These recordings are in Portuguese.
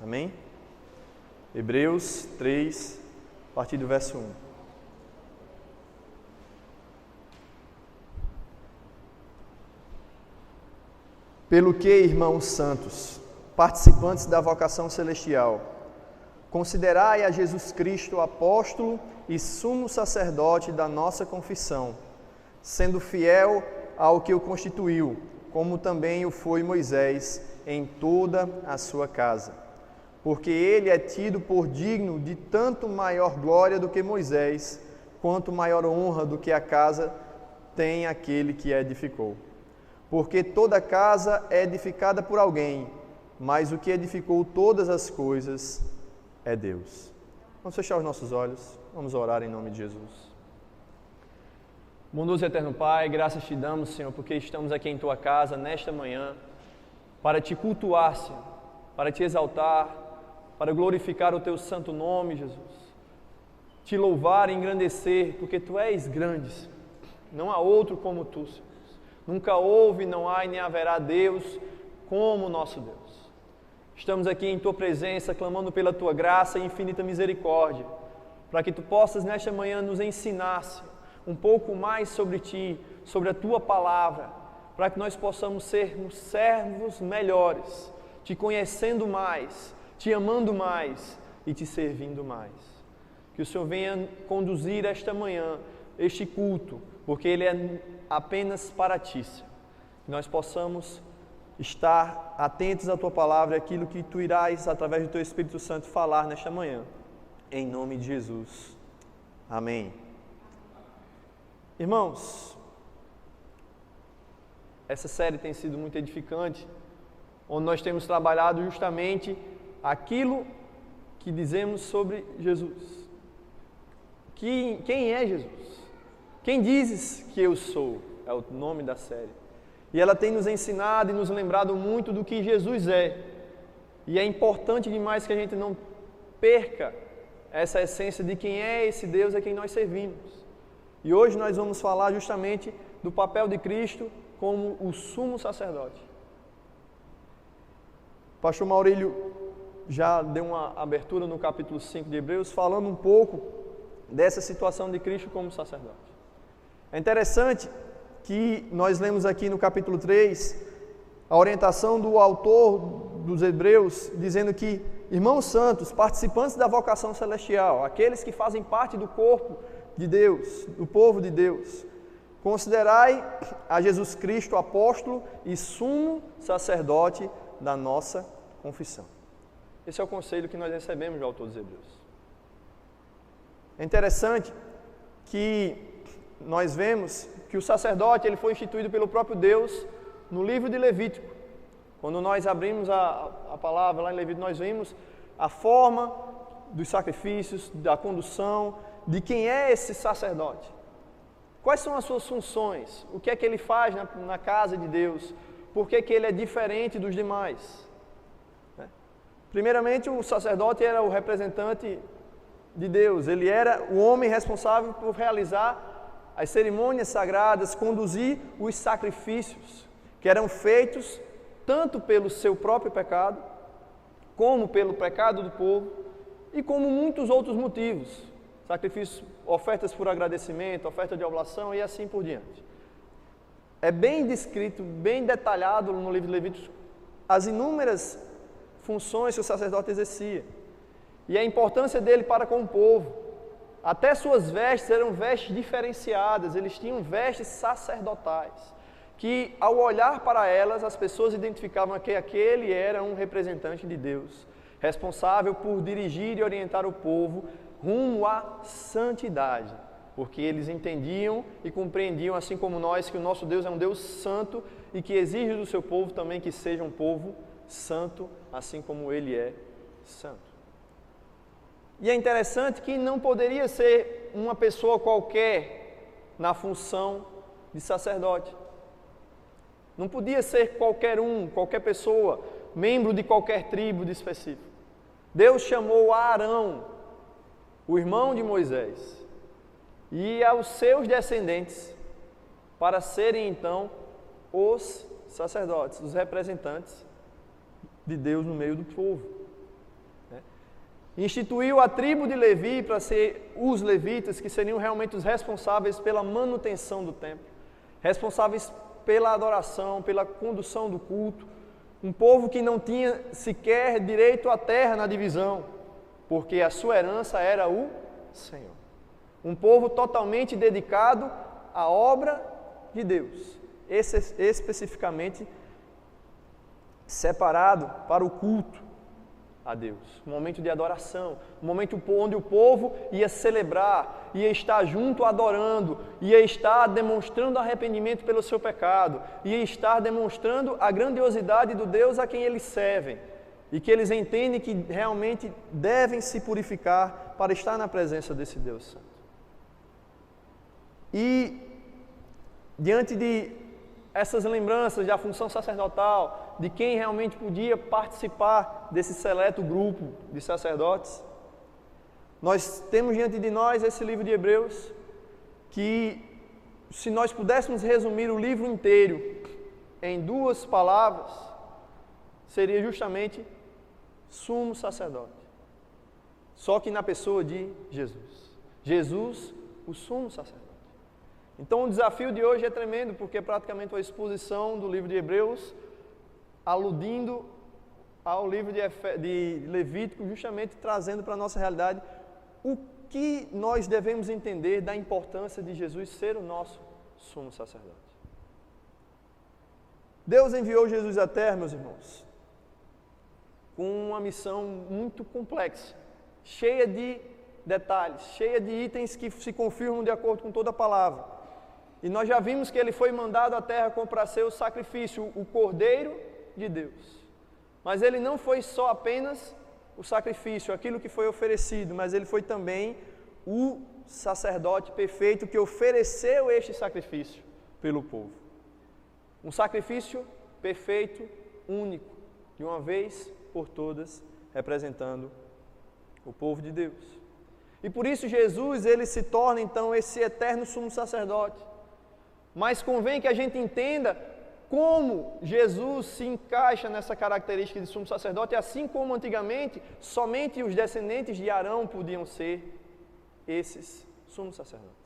Amém? Hebreus 3, a partir do verso 1. Pelo que, irmãos santos, participantes da vocação celestial, considerai a Jesus Cristo apóstolo e sumo sacerdote da nossa confissão, sendo fiel ao que o constituiu, como também o foi Moisés em toda a sua casa. Porque ele é tido por digno de tanto maior glória do que Moisés, quanto maior honra do que a casa tem aquele que a edificou. Porque toda casa é edificada por alguém, mas o que edificou todas as coisas é Deus. Vamos fechar os nossos olhos, vamos orar em nome de Jesus. Bondoso e eterno Pai, graças te damos, Senhor, porque estamos aqui em Tua casa nesta manhã, para Te cultuar, Senhor, para Te exaltar, para glorificar o Teu santo nome, Jesus. Te louvar e engrandecer, porque Tu és grande, Senhor. Não há outro como Tu, Senhor. Nunca houve, não há e nem haverá Deus como o nosso Deus. Estamos aqui em Tua presença, clamando pela Tua graça e infinita misericórdia, para que Tu possas nesta manhã nos ensinar, Senhor, um pouco mais sobre Ti, sobre a Tua palavra, para que nós possamos sermos servos melhores, Te conhecendo mais, Te amando mais e Te servindo mais. Que o Senhor venha conduzir esta manhã, este culto, porque ele é apenas para Ti, Senhor. Que nós possamos estar atentos à Tua palavra e aquilo que Tu irás, através do Teu Espírito Santo, falar nesta manhã. Em nome de Jesus. Amém. Irmãos, essa série tem sido muito edificante, onde nós temos trabalhado justamente aquilo que dizemos sobre Jesus. Quem é Jesus? Quem dizes que eu sou? É o nome da série. E ela tem nos ensinado e nos lembrado muito do que Jesus é. E é importante demais que a gente não perca essa essência de quem é esse Deus a quem nós servimos. E hoje nós vamos falar justamente do papel de Cristo como o sumo sacerdote. O pastor Maurílio já deu uma abertura no capítulo 5 de Hebreus, falando um pouco dessa situação de Cristo como sacerdote. É interessante que nós lemos aqui no capítulo 3 a orientação do autor dos Hebreus, dizendo que, irmãos santos, participantes da vocação celestial, aqueles que fazem parte do corpo de Deus, do povo de Deus, considerai a Jesus Cristo apóstolo e sumo sacerdote da nossa confissão. Esse é o conselho que nós recebemos do autor dos Hebreus. É interessante que nós vemos que o sacerdote ele foi instituído pelo próprio Deus no livro de Levítico. Quando nós abrimos a palavra lá em Levítico, nós vimos a forma dos sacrifícios, da condução, de quem é esse sacerdote. Quais são as suas funções? O que é que ele faz na casa de Deus? Por que ele é diferente dos demais? Primeiramente, o sacerdote era o representante de Deus. Ele era o homem responsável por realizar as cerimônias sagradas, conduzir os sacrifícios, que eram feitos tanto pelo seu próprio pecado, como pelo pecado do povo, e como muitos outros motivos. Sacrifícios, ofertas por agradecimento, oferta de oblação e assim por diante. É bem descrito, bem detalhado no livro de Levíticos as inúmeras funções que o sacerdote exercia e a importância dele para com o povo. Até suas vestes eram vestes diferenciadas, eles tinham vestes sacerdotais, que ao olhar para elas as pessoas identificavam que aquele era um representante de Deus, responsável por dirigir e orientar o povo rumo à santidade, porque eles entendiam e compreendiam, assim como nós, que o nosso Deus é um Deus santo e que exige do seu povo também que seja um povo santo, assim como Ele é santo. E é interessante que não poderia ser uma pessoa qualquer na função de sacerdote. Não podia ser qualquer pessoa, membro de qualquer tribo de específico. Deus chamou Arão, o irmão de Moisés, e aos seus descendentes, para serem então os sacerdotes, os representantes de Deus no meio do povo. Instituiu a tribo de Levi para ser os levitas, que seriam realmente os responsáveis pela manutenção do templo, responsáveis pela adoração, pela condução do culto. Um povo que não tinha sequer direito à terra na divisão, porque a sua herança era o Senhor. Um povo totalmente dedicado à obra de Deus, especificamente separado para o culto a Deus, um momento de adoração, um momento onde o povo ia celebrar, ia estar junto adorando, ia estar demonstrando arrependimento pelo seu pecado, ia estar demonstrando a grandiosidade do Deus a quem eles servem, e que eles entendem que realmente devem se purificar para estar na presença desse Deus Santo. E diante de essas lembranças da função sacerdotal, de quem realmente podia participar desse seleto grupo de sacerdotes, nós temos diante de nós esse livro de Hebreus, que se nós pudéssemos resumir o livro inteiro em 2 palavras, seria justamente sumo sacerdote. Só que na pessoa de Jesus. Jesus, o sumo sacerdote. Então o desafio de hoje é tremendo, porque é praticamente uma exposição do livro de Hebreus, aludindo ao livro de Levítico, justamente trazendo para a nossa realidade o que nós devemos entender da importância de Jesus ser o nosso sumo sacerdote. Deus enviou Jesus à terra, meus irmãos, com uma missão muito complexa, cheia de detalhes, cheia de itens que se confirmam de acordo com toda a palavra. E nós já vimos que ele foi mandado à terra para ser o sacrifício, o Cordeiro de Deus. Mas ele não foi só apenas o sacrifício, aquilo que foi oferecido, mas ele foi também o sacerdote perfeito que ofereceu este sacrifício pelo povo. Um sacrifício perfeito, único, de uma vez por todas, representando o povo de Deus. E por isso Jesus, ele se torna então esse eterno sumo sacerdote. Mas convém que a gente entenda como Jesus se encaixa nessa característica de sumo sacerdote, assim como antigamente somente os descendentes de Arão podiam ser esses sumos sacerdotes.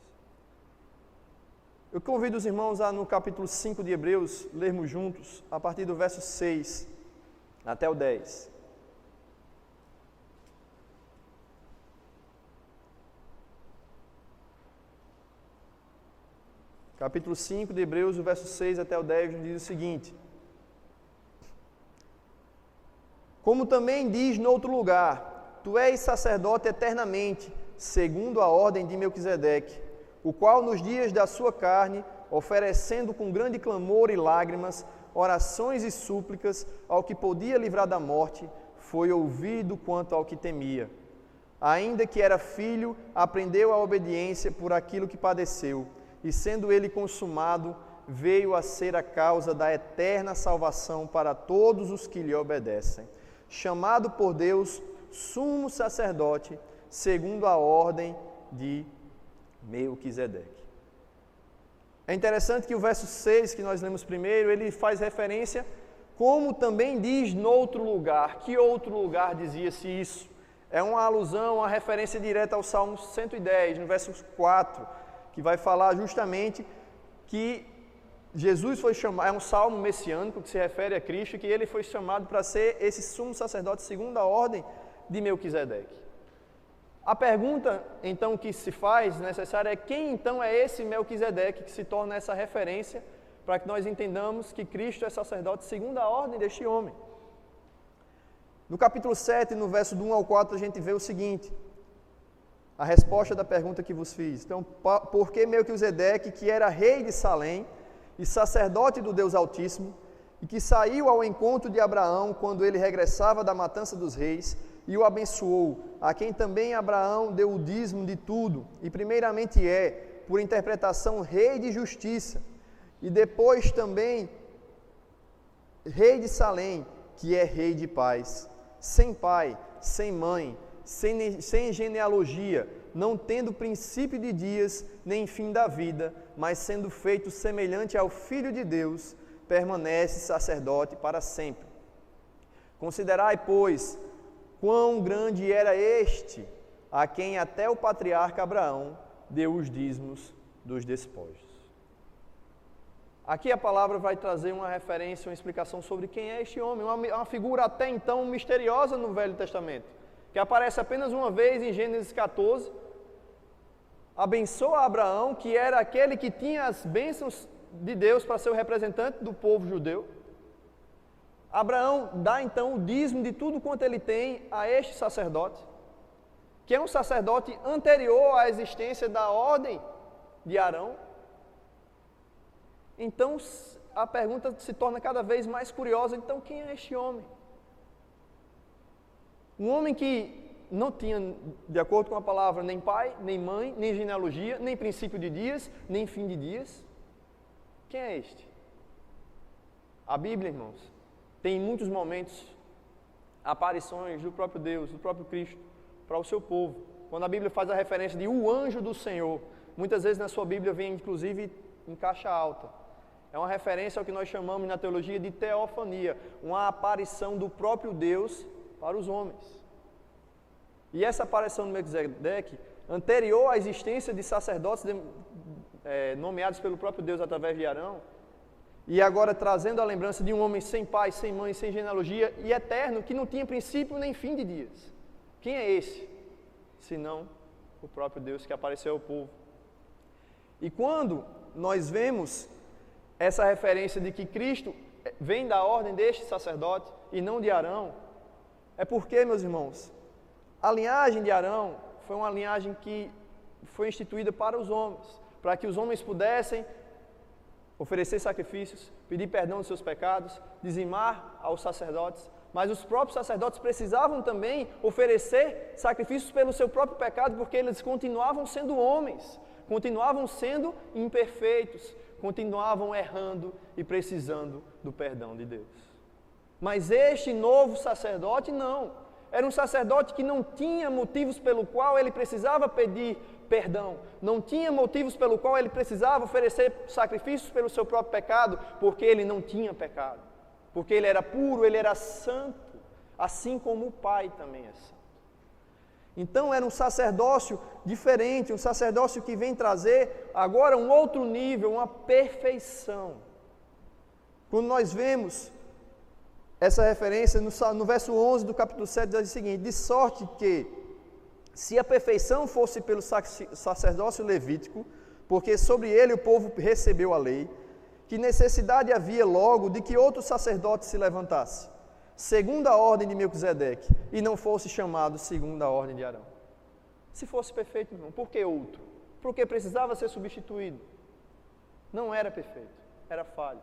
Eu convido os irmãos a, no capítulo 5 de Hebreus, lermos juntos, a partir do verso 6 até o 10. Capítulo 5 de Hebreus, o verso 6 até o 10, nos diz o seguinte: Como também diz noutro lugar, tu és sacerdote eternamente, segundo a ordem de Melquisedeque, o qual nos dias da sua carne, oferecendo com grande clamor e lágrimas, orações e súplicas ao que podia livrar da morte, foi ouvido quanto ao que temia. Ainda que era filho, aprendeu a obediência por aquilo que padeceu, e sendo ele consumado, veio a ser a causa da eterna salvação para todos os que lhe obedecem. Chamado por Deus, sumo sacerdote, segundo a ordem de Melquisedeque. É interessante que o verso 6, que nós lemos primeiro, ele faz referência, como também diz noutro lugar. Que outro lugar dizia-se isso? É uma alusão, uma referência direta ao Salmo 110, no verso 4, que vai falar justamente que Jesus foi chamado, é um salmo messiânico que se refere a Cristo, que ele foi chamado para ser esse sumo sacerdote segundo a ordem de Melquisedeque. A pergunta, então, que se faz necessária é quem, então, é esse Melquisedeque que se torna essa referência para que nós entendamos que Cristo é sacerdote segundo a ordem deste homem. No capítulo 7, no verso do 1 ao 4, a gente vê o seguinte: a resposta da pergunta que vos fiz. Então, porque Melquisedeque, que era rei de Salém e sacerdote do Deus Altíssimo, e que saiu ao encontro de Abraão quando ele regressava da matança dos reis, e o abençoou, a quem também Abraão deu o dízimo de tudo, e primeiramente por interpretação, rei de justiça, e depois também rei de Salém, que é rei de paz, sem pai, sem mãe, sem genealogia, não tendo princípio de dias, nem fim da vida, mas sendo feito semelhante ao Filho de Deus, permanece sacerdote para sempre. Considerai, pois, quão grande era este, a quem até o patriarca Abraão deu os dízimos dos despojos. Aqui a palavra vai trazer uma referência, uma explicação sobre quem é este homem, uma figura até então misteriosa no Velho Testamento, que aparece apenas uma vez em Gênesis 14, abençoa Abraão, que era aquele que tinha as bênçãos de Deus para ser o representante do povo judeu. Abraão dá então o dízimo de tudo quanto ele tem a este sacerdote, que é um sacerdote anterior à existência da ordem de Arão. Então a pergunta se torna cada vez mais curiosa, então quem é este homem? Um homem que não tinha, de acordo com a palavra, nem pai, nem mãe, nem genealogia, nem princípio de dias, nem fim de dias. Quem é este? A Bíblia, irmãos, tem em muitos momentos aparições do próprio Deus, do próprio Cristo, para o seu povo. Quando a Bíblia faz a referência de o anjo do Senhor, muitas vezes na sua Bíblia vem inclusive em caixa alta. É uma referência ao que nós chamamos na teologia de teofania, uma aparição do próprio Deus para os homens. E essa aparição de Melquisedeque, anterior à existência de sacerdotes nomeados pelo próprio Deus através de Arão, e agora trazendo a lembrança de um homem sem pai, sem mãe, sem genealogia e eterno, que não tinha princípio nem fim de dias. Quem é esse? Senão o próprio Deus que apareceu ao povo. E quando nós vemos essa referência de que Cristo vem da ordem deste sacerdote e não de Arão, é porque, meus irmãos, a linhagem de Arão foi uma linhagem que foi instituída para os homens, para que os homens pudessem oferecer sacrifícios, pedir perdão dos seus pecados, dizimar aos sacerdotes, mas os próprios sacerdotes precisavam também oferecer sacrifícios pelo seu próprio pecado, porque eles continuavam sendo homens, continuavam sendo imperfeitos, continuavam errando e precisando do perdão de Deus. Mas este novo sacerdote não. Era um sacerdote que não tinha motivos pelo qual ele precisava pedir perdão, não tinha motivos pelo qual ele precisava oferecer sacrifícios pelo seu próprio pecado, porque ele não tinha pecado, porque ele era puro, ele era santo, assim como o Pai também é santo. Então era um sacerdócio diferente, um sacerdócio que vem trazer agora um outro nível, uma perfeição. Quando nós vemos essa referência no verso 11 do capítulo 7, diz o seguinte: de sorte que, se a perfeição fosse pelo sacerdócio levítico, porque sobre ele o povo recebeu a lei, que necessidade havia logo de que outro sacerdote se levantasse, segundo a ordem de Melquisedeque, e não fosse chamado segundo a ordem de Arão? Se fosse perfeito, irmão, por que outro? Porque precisava ser substituído. Não era perfeito, era falho.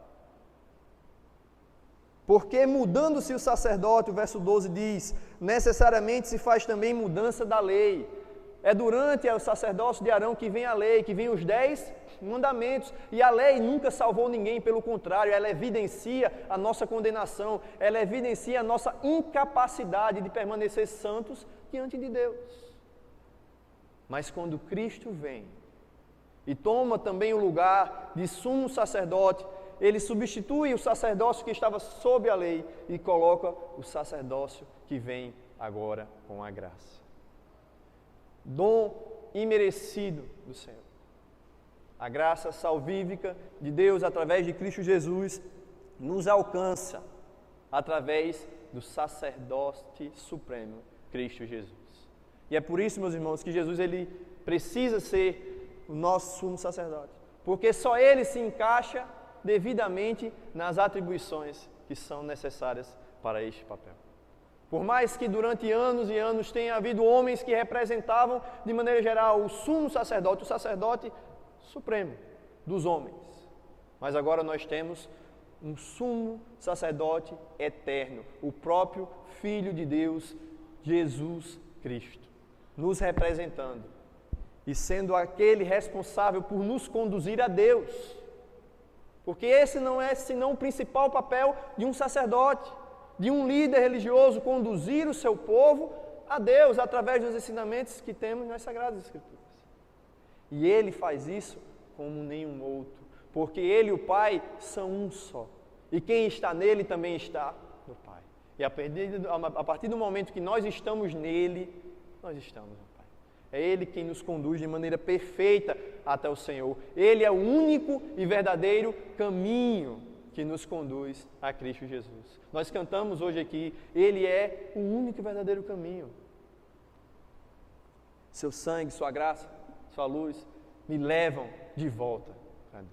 Porque mudando-se o sacerdote, o verso 12 diz, necessariamente se faz também mudança da lei. É durante o sacerdócio de Arão que vem a lei, que vem os 10 mandamentos. E a lei nunca salvou ninguém, pelo contrário, ela evidencia a nossa condenação, ela evidencia a nossa incapacidade de permanecer santos diante de Deus. Mas quando Cristo vem e toma também o lugar de sumo sacerdote, ele substitui o sacerdócio que estava sob a lei e coloca o sacerdócio que vem agora com a graça. Dom imerecido do Senhor. A graça salvífica de Deus através de Cristo Jesus nos alcança através do sacerdote supremo, Cristo Jesus. E é por isso, meus irmãos, que Jesus ele precisa ser o nosso sumo sacerdote, porque só ele se encaixa devidamente nas atribuições que são necessárias para este papel. Por mais que durante anos e anos tenha havido homens que representavam de maneira geral o sumo sacerdote, o sacerdote supremo dos homens, mas agora nós temos um sumo sacerdote eterno, o próprio Filho de Deus, Jesus Cristo, nos representando e sendo aquele responsável por nos conduzir a Deus. Porque esse não é senão o principal papel de um sacerdote, de um líder religioso, conduzir o seu povo a Deus, através dos ensinamentos que temos nas Sagradas Escrituras. E ele faz isso como nenhum outro, porque ele e o Pai são um só. E quem está nele também está no Pai. E a partir do momento que nós estamos nele, nós estamos no Pai. É Ele quem nos conduz de maneira perfeita até o Senhor. Ele é o único e verdadeiro caminho que nos conduz a Cristo Jesus. Nós cantamos hoje aqui, Ele é o único e verdadeiro caminho. Seu sangue, sua graça, sua luz me levam de volta a Deus.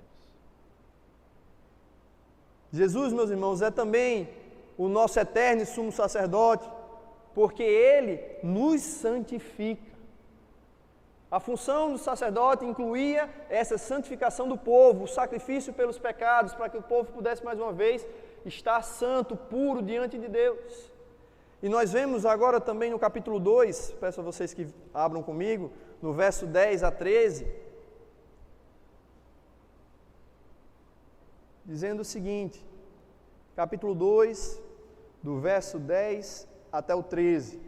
Jesus, meus irmãos, é também o nosso eterno e sumo sacerdote, porque Ele nos santifica. A função do sacerdote incluía essa santificação do povo, o sacrifício pelos pecados, para que o povo pudesse mais uma vez estar santo, puro diante de Deus. E nós vemos agora também no capítulo 2, peço a vocês que abram comigo, no verso 10 a 13, dizendo o seguinte, capítulo 2, do verso 10 até o 13.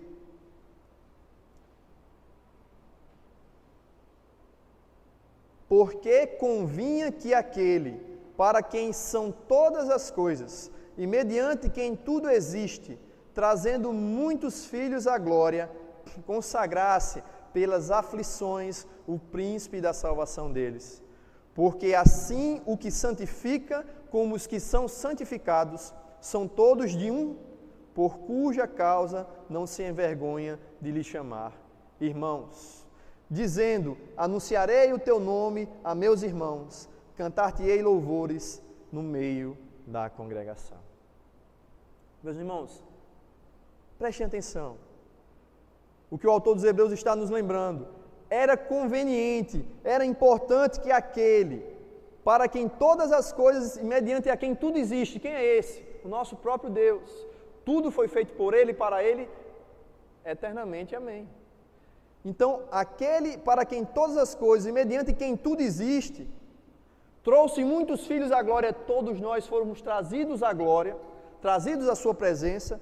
Porque convinha que aquele, para quem são todas as coisas, e mediante quem tudo existe, trazendo muitos filhos à glória, consagrasse pelas aflições o príncipe da salvação deles. Porque assim o que santifica, como os que são santificados, são todos de um, por cuja causa não se envergonha de lhe chamar irmãos. Dizendo, anunciarei o teu nome a meus irmãos, cantar-te-ei louvores no meio da congregação. Meus irmãos, prestem atenção. O que o autor dos Hebreus está nos lembrando. Era conveniente, era importante que aquele, para quem todas as coisas e mediante a quem tudo existe, quem é esse? O nosso próprio Deus. Tudo foi feito por Ele e para Ele eternamente. Amém. Então, aquele para quem todas as coisas e mediante quem tudo existe, trouxe muitos filhos à glória, todos nós fomos trazidos à glória, trazidos à sua presença,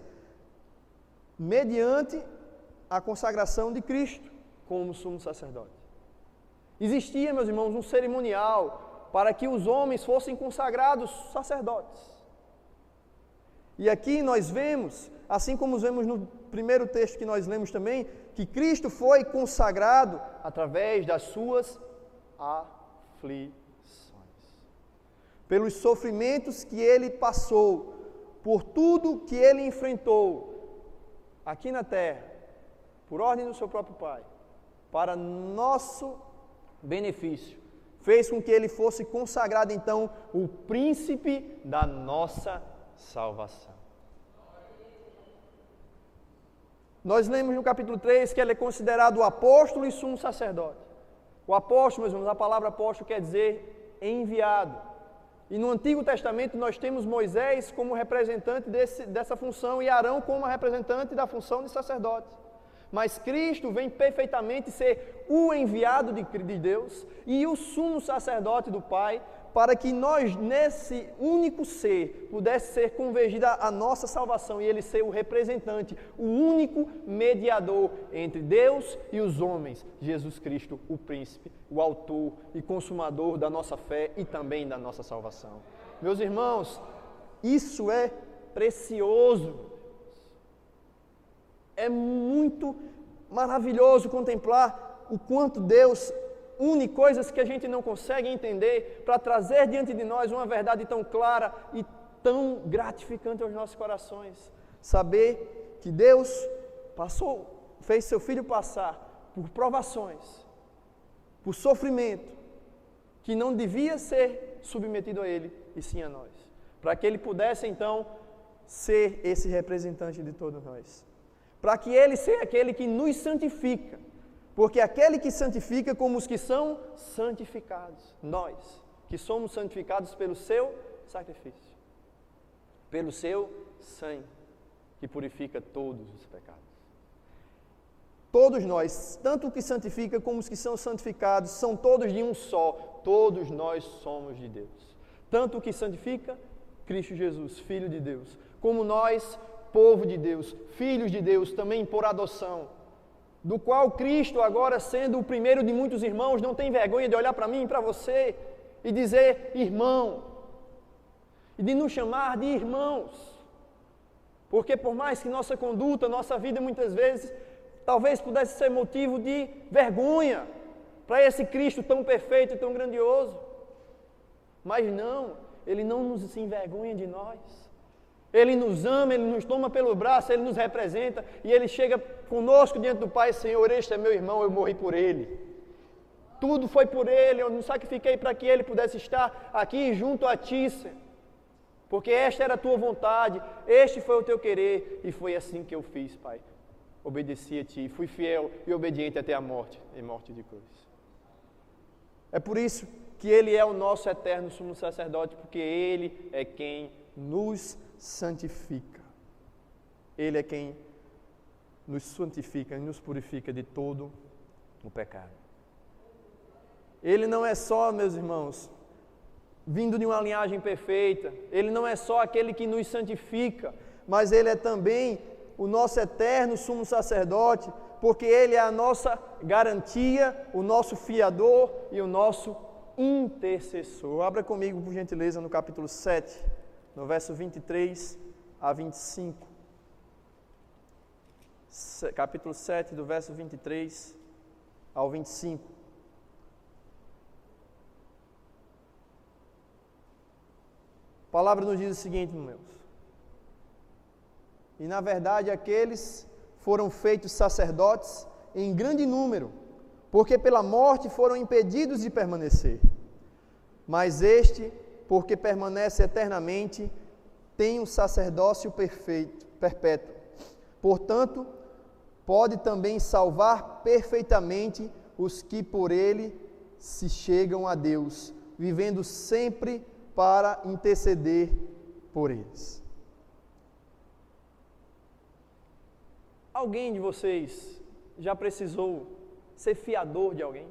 mediante a consagração de Cristo como sumo sacerdote. Existia, meus irmãos, um cerimonial para que os homens fossem consagrados sacerdotes. E aqui nós vemos, assim como vemos no primeiro texto que nós lemos também, que Cristo foi consagrado através das suas aflições. Pelos sofrimentos que Ele passou, por tudo que Ele enfrentou aqui na terra, por ordem do seu próprio Pai, para nosso benefício, fez com que Ele fosse consagrado então o príncipe da nossa salvação. Nós lemos no capítulo 3 que ele é considerado o apóstolo e sumo sacerdote. O apóstolo, meus irmãos, a palavra apóstolo quer dizer enviado. E no Antigo Testamento nós temos Moisés como representante dessa função e Arão como representante da função de sacerdote. Mas Cristo vem perfeitamente ser o enviado de Deus e o sumo sacerdote do Pai, para que nós, nesse único ser, pudesse ser convergida a nossa salvação e Ele ser o representante, o único mediador entre Deus e os homens, Jesus Cristo, o príncipe, o autor e consumador da nossa fé e também da nossa salvação. Meus irmãos, isso é precioso. É muito maravilhoso contemplar o quanto Deus une coisas que a gente não consegue entender para trazer diante de nós uma verdade tão clara e tão gratificante aos nossos corações. Saber que Deus fez seu Filho passar por provações, por sofrimento, que não devia ser submetido a Ele, e sim a nós. Para que Ele pudesse então ser esse representante de todos nós. Para que Ele seja aquele que nos santifica. Porque aquele que santifica como os que são santificados. Nós, que somos santificados pelo seu sacrifício. Pelo seu sangue, que purifica todos os pecados. Todos nós, tanto o que santifica como os que são santificados, são todos de um só. Todos nós somos de Deus. Tanto o que santifica, Cristo Jesus, Filho de Deus. Como nós, povo de Deus, filhos de Deus, também por adoção. Do qual Cristo, agora sendo o primeiro de muitos irmãos, não tem vergonha de olhar para mim e para você e dizer irmão, e de nos chamar de irmãos. Porque por mais que nossa conduta, nossa vida muitas vezes, talvez pudesse ser motivo de vergonha para esse Cristo tão perfeito e tão grandioso. Mas não, Ele não nos envergonha de nós. Ele nos ama, Ele nos toma pelo braço, Ele nos representa e Ele chega conosco diante do Pai: Senhor, este é meu irmão, eu morri por ele. Tudo foi por ele, eu não sacrifiquei para que ele pudesse estar aqui junto a ti, Senhor. Porque esta era a tua vontade, este foi o teu querer, e foi assim que eu fiz, Pai. Obedeci a ti, fui fiel e obediente até a morte, e morte de cruz. É por isso que ele é o nosso eterno sumo sacerdote, porque ele é quem nos santifica. Ele é quem nos santifica e nos purifica de todo o pecado. Ele não é só, meus irmãos, vindo de uma linhagem perfeita, Ele não é só aquele que nos santifica, mas Ele é também o nosso eterno sumo sacerdote, porque Ele é a nossa garantia, o nosso fiador e o nosso intercessor. Abra comigo, por gentileza, no capítulo 7, no verso 23 a 25. Capítulo 7, do verso 23 ao 25. A palavra nos diz o seguinte, meus: e na verdade aqueles foram feitos sacerdotes em grande número, porque pela morte foram impedidos de permanecer. Mas este, porque permanece eternamente, tem um sacerdócio perfeito, perpétuo. Portanto, pode também salvar perfeitamente os que por ele se chegam a Deus, vivendo sempre para interceder por eles. Alguém de vocês já precisou ser fiador de alguém?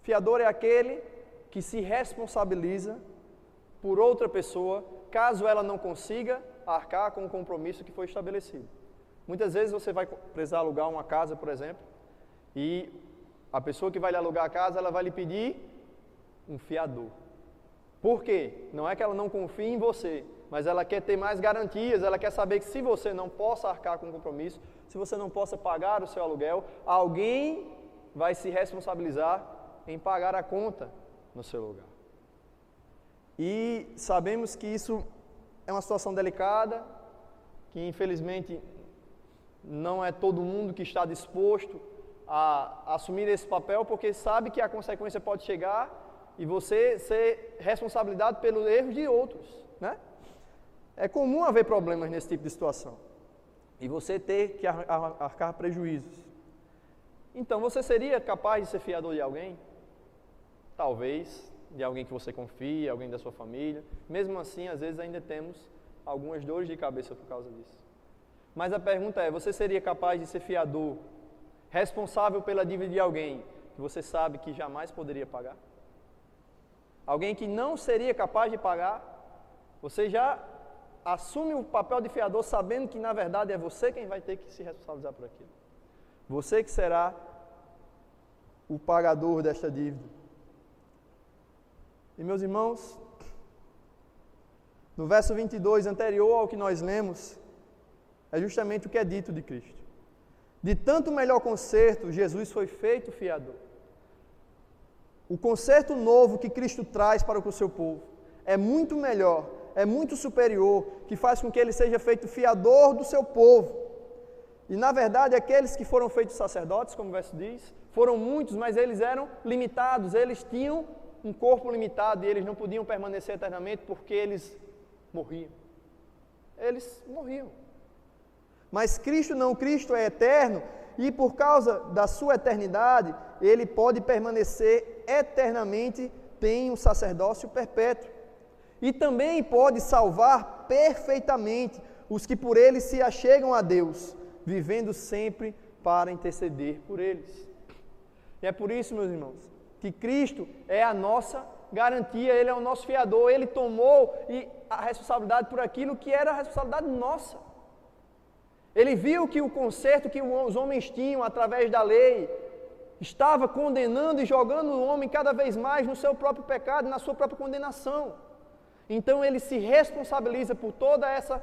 Fiador é aquele que se responsabiliza por outra pessoa, caso ela não consiga arcar com o compromisso que foi estabelecido. Muitas vezes você vai precisar alugar uma casa, por exemplo, e a pessoa que vai lhe alugar a casa, ela vai lhe pedir um fiador. Por quê? Não é que ela não confie em você, mas ela quer ter mais garantias, ela quer saber que se você não possa arcar com o compromisso, se você não possa pagar o seu aluguel, alguém vai se responsabilizar em pagar a conta no seu lugar. E sabemos que isso é uma situação delicada, que infelizmente não é todo mundo que está disposto a assumir esse papel, porque sabe que a consequência pode chegar e você ser responsabilizado pelos erros de outros, né? É comum haver problemas nesse tipo de situação e você ter que arcar prejuízos. Então, você seria capaz de ser fiador de alguém? Talvez, de alguém que você confia, alguém da sua família. Mesmo assim, às vezes ainda temos algumas dores de cabeça por causa disso. Mas a pergunta é, você seria capaz de ser fiador, responsável pela dívida de alguém que você sabe que jamais poderia pagar? Alguém que não seria capaz de pagar, você já assume o papel de fiador sabendo que na verdade é você quem vai ter que se responsabilizar por aquilo. Você que será o pagador desta dívida. E meus irmãos, no verso 22, anterior ao que nós lemos, é justamente o que é dito de Cristo. De tanto melhor conserto, Jesus foi feito fiador. O conserto novo que Cristo traz para o seu povo é muito melhor, é muito superior, que faz com que ele seja feito fiador do seu povo. E na verdade, aqueles que foram feitos sacerdotes, como o verso diz, foram muitos, mas eles eram limitados, eles tinham um corpo limitado e eles não podiam permanecer eternamente porque eles morriam. Eles morriam. Mas Cristo não, Cristo é eterno e por causa da sua eternidade, ele pode permanecer eternamente, tem um sacerdócio perpétuo. E também pode salvar perfeitamente os que por ele se achegam a Deus, vivendo sempre para interceder por eles. E é por isso, meus irmãos, que Cristo é a nossa garantia, Ele é o nosso fiador, Ele tomou a responsabilidade por aquilo que era a responsabilidade nossa. Ele viu que o conserto que os homens tinham através da lei estava condenando e jogando o homem cada vez mais no seu próprio pecado, na sua própria condenação. Então ele se responsabiliza por toda essa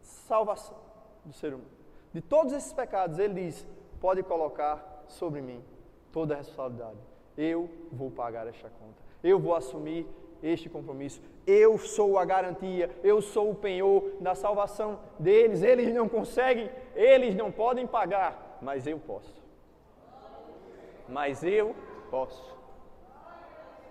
salvação do ser humano. De todos esses pecados, ele diz, pode colocar sobre mim toda a responsabilidade. Eu vou pagar esta conta. Eu vou assumir este compromisso. Eu sou a garantia, eu sou o penhor da salvação deles. Eles não conseguem, eles não podem pagar, mas eu posso. Mas eu posso.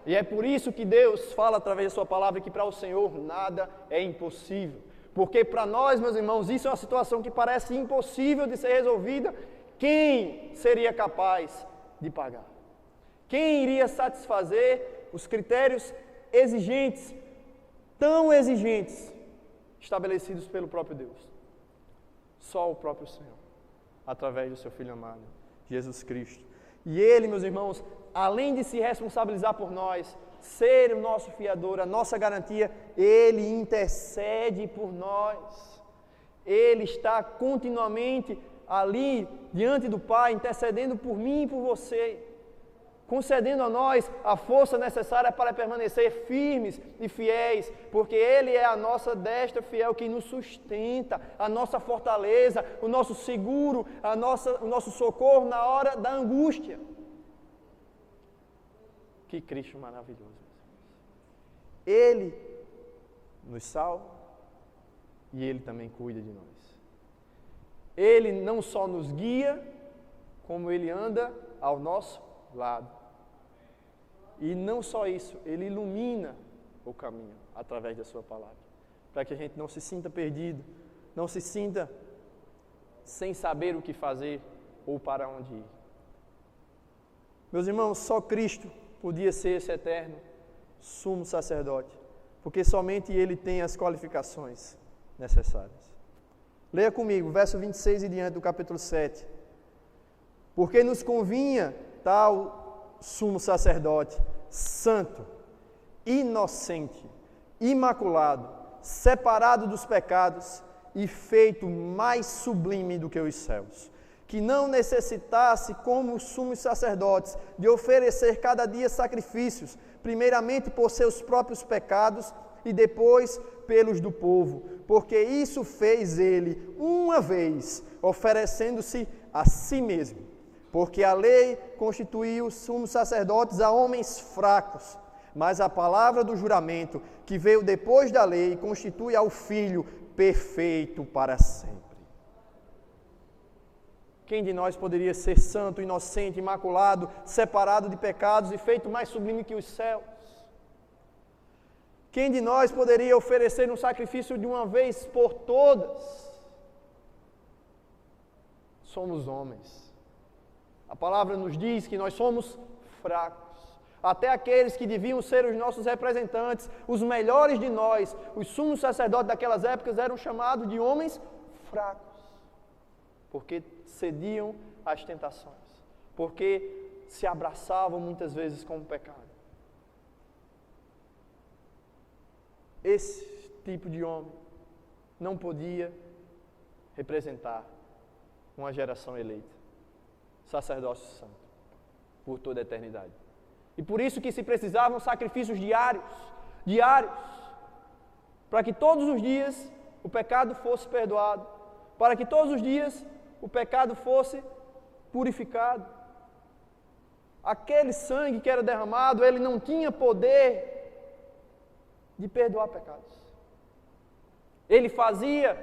E é por isso que Deus fala através da sua palavra que para o Senhor nada é impossível. Porque para nós, meus irmãos, isso é uma situação que parece impossível de ser resolvida. Quem seria capaz de pagar? Quem iria satisfazer os critérios exigentes, tão exigentes, estabelecidos pelo próprio Deus? Só o próprio Senhor, através do seu Filho amado, Jesus Cristo. E Ele, meus irmãos, além de se responsabilizar por nós, ser o nosso fiador, a nossa garantia, Ele intercede por nós. Ele está continuamente ali, diante do Pai, intercedendo por mim e por você, concedendo a nós a força necessária para permanecer firmes e fiéis, porque Ele é a nossa destra fiel que nos sustenta, a nossa fortaleza, o nosso seguro, o nosso socorro na hora da angústia. Que Cristo maravilhoso. Ele nos salva e Ele também cuida de nós. Ele não só nos guia, como Ele anda ao nosso lado. E não só isso, Ele ilumina o caminho através da sua palavra, para que a gente não se sinta perdido, não se sinta sem saber o que fazer ou para onde ir. Meus irmãos, só Cristo podia ser esse eterno sumo sacerdote, porque somente Ele tem as qualificações necessárias. Leia comigo, verso 26 e diante do capítulo 7. Porque nos convinha tal sumo sacerdote, santo, inocente, imaculado, separado dos pecados e feito mais sublime do que os céus, que não necessitasse, como os sumos sacerdotes, de oferecer cada dia sacrifícios, primeiramente por seus próprios pecados e depois pelos do povo, porque isso fez ele uma vez, oferecendo-se a si mesmo. Porque a lei constituiu sumos sacerdotes a homens fracos, mas a palavra do juramento, que veio depois da lei, constitui ao Filho perfeito para sempre. Quem de nós poderia ser santo, inocente, imaculado, separado de pecados e feito mais sublime que os céus? Quem de nós poderia oferecer um sacrifício de uma vez por todas? Somos homens. A palavra nos diz que nós somos fracos. Até aqueles que deviam ser os nossos representantes, os melhores de nós, os sumos sacerdotes daquelas épocas eram chamados de homens fracos, porque cediam às tentações, porque se abraçavam muitas vezes com o pecado. Esse tipo de homem não podia representar uma geração eleita, sacerdócio santo, por toda a eternidade. E por isso que se precisavam sacrifícios diários, para que todos os dias o pecado fosse perdoado, para que todos os dias o pecado fosse purificado. Aquele sangue que era derramado, ele não tinha poder de perdoar pecados. Ele fazia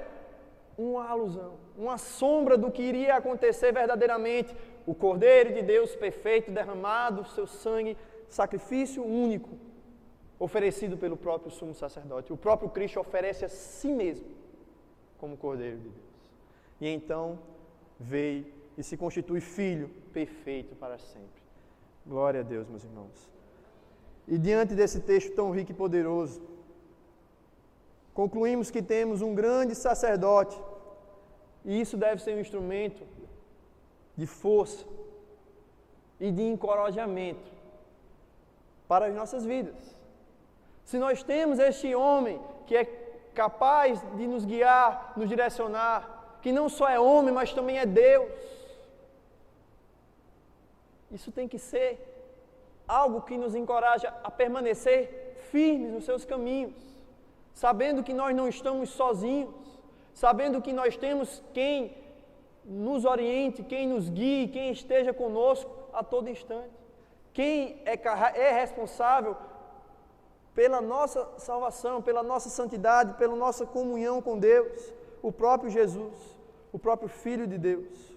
uma alusão, uma sombra do que iria acontecer verdadeiramente. O Cordeiro de Deus perfeito, derramado, o seu sangue, sacrifício único, oferecido pelo próprio sumo sacerdote. O próprio Cristo oferece a si mesmo como Cordeiro de Deus. E então veio e se constitui Filho perfeito para sempre. Glória a Deus, meus irmãos. E diante desse texto tão rico e poderoso, concluímos que temos um grande sacerdote, e isso deve ser um instrumento de força e de encorajamento para as nossas vidas. Se nós temos este homem que é capaz de nos guiar, nos direcionar, que não só é homem, mas também é Deus, isso tem que ser algo que nos encoraja a permanecer firmes nos seus caminhos, sabendo que nós não estamos sozinhos, sabendo que nós temos quem nos oriente, quem nos guie, quem esteja conosco a todo instante. Quem é responsável pela nossa salvação, pela nossa santidade, pela nossa comunhão com Deus? O próprio Jesus, o próprio Filho de Deus.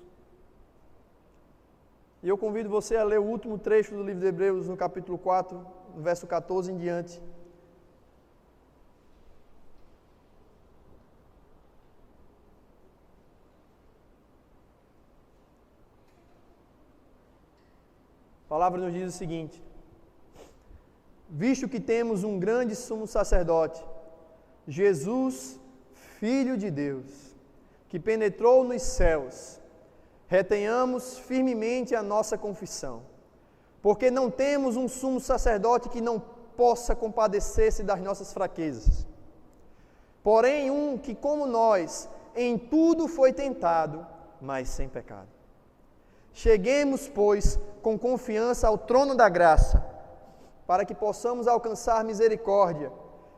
E eu convido você a ler o último trecho do livro de Hebreus, no capítulo 4, no verso 14 em diante. A palavra nos diz o seguinte: visto que temos um grande sumo sacerdote, Jesus, Filho de Deus, que penetrou nos céus, retenhamos firmemente a nossa confissão, porque não temos um sumo sacerdote que não possa compadecer-se das nossas fraquezas, porém um que, como nós, em tudo foi tentado, mas sem pecado. Cheguemos, pois, com confiança ao trono da graça, para que possamos alcançar misericórdia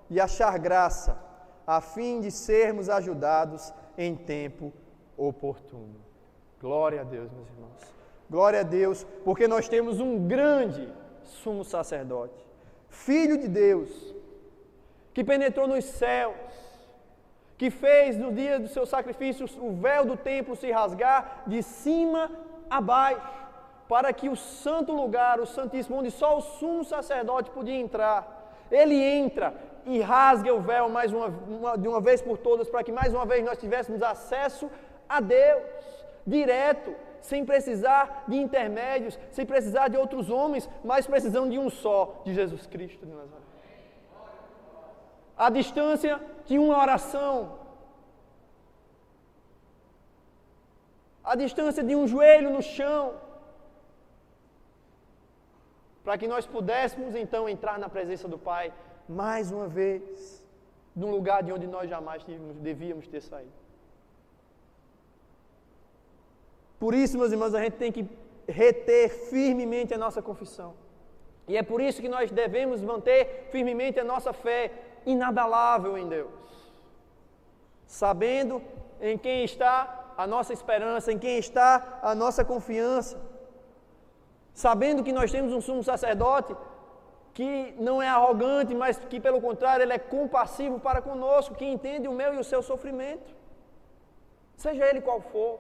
e achar graça, a fim de sermos ajudados em tempo oportuno. Glória a Deus, meus irmãos. Glória a Deus, porque nós temos um grande sumo sacerdote, Filho de Deus, que penetrou nos céus, que fez no dia do seu sacrifício o véu do templo se rasgar de cima abaixo, para que o santo lugar, o santíssimo, onde só o sumo sacerdote podia entrar, ele entra e rasga o véu de uma vez por todas, para que mais uma vez nós tivéssemos acesso a Deus, direto, sem precisar de intermédios, sem precisar de outros homens, mas precisando de um só, de Jesus Cristo de Nazaré. A distância de uma oração, a distância de um joelho no chão, para que nós pudéssemos então entrar na presença do Pai, mais uma vez, num lugar de onde nós jamais devíamos ter saído. Por isso, meus irmãos, a gente tem que reter firmemente a nossa confissão. E é por isso que nós devemos manter firmemente a nossa fé inabalável em Deus, sabendo em quem está a nossa esperança, em quem está a nossa confiança, sabendo que nós temos um sumo sacerdote que não é arrogante, mas que pelo contrário ele é compassivo para conosco, que entende o meu e o seu sofrimento, seja ele qual for,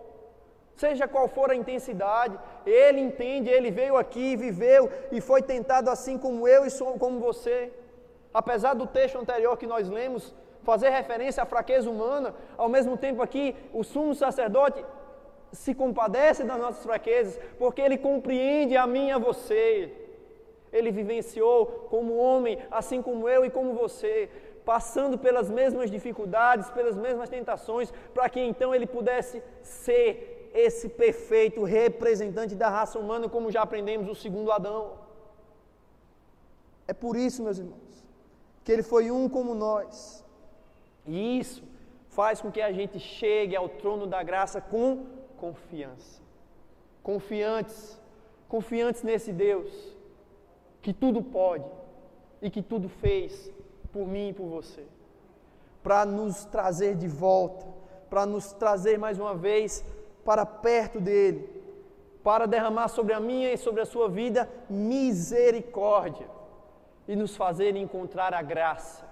seja qual for a intensidade, ele entende, ele veio aqui, viveu e foi tentado assim como eu e como você. Apesar do texto anterior que nós lemos fazer referência à fraqueza humana, ao mesmo tempo aqui o sumo sacerdote se compadece das nossas fraquezas, porque ele compreende a mim e a você. Ele vivenciou como homem, assim como eu e como você, passando pelas mesmas dificuldades, pelas mesmas tentações, para que então ele pudesse ser esse perfeito representante da raça humana, como já aprendemos, o segundo Adão. É por isso, meus irmãos, que ele foi um como nós. E isso faz com que a gente chegue ao trono da graça com confiança. Confiantes nesse Deus que tudo pode e que tudo fez por mim e por você, para nos trazer de volta, para nos trazer mais uma vez para perto dele, para derramar sobre a minha e sobre a sua vida misericórdia e nos fazer encontrar a graça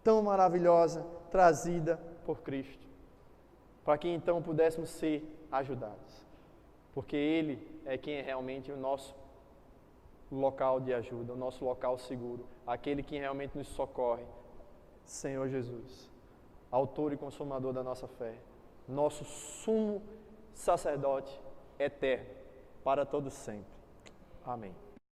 tão maravilhosa trazida por Cristo, para que então pudéssemos ser ajudados, porque Ele é quem é realmente o nosso local de ajuda, o nosso local seguro, aquele que realmente nos socorre, Senhor Jesus, autor e consumador da nossa fé, nosso sumo sacerdote eterno, para todo sempre. Amém.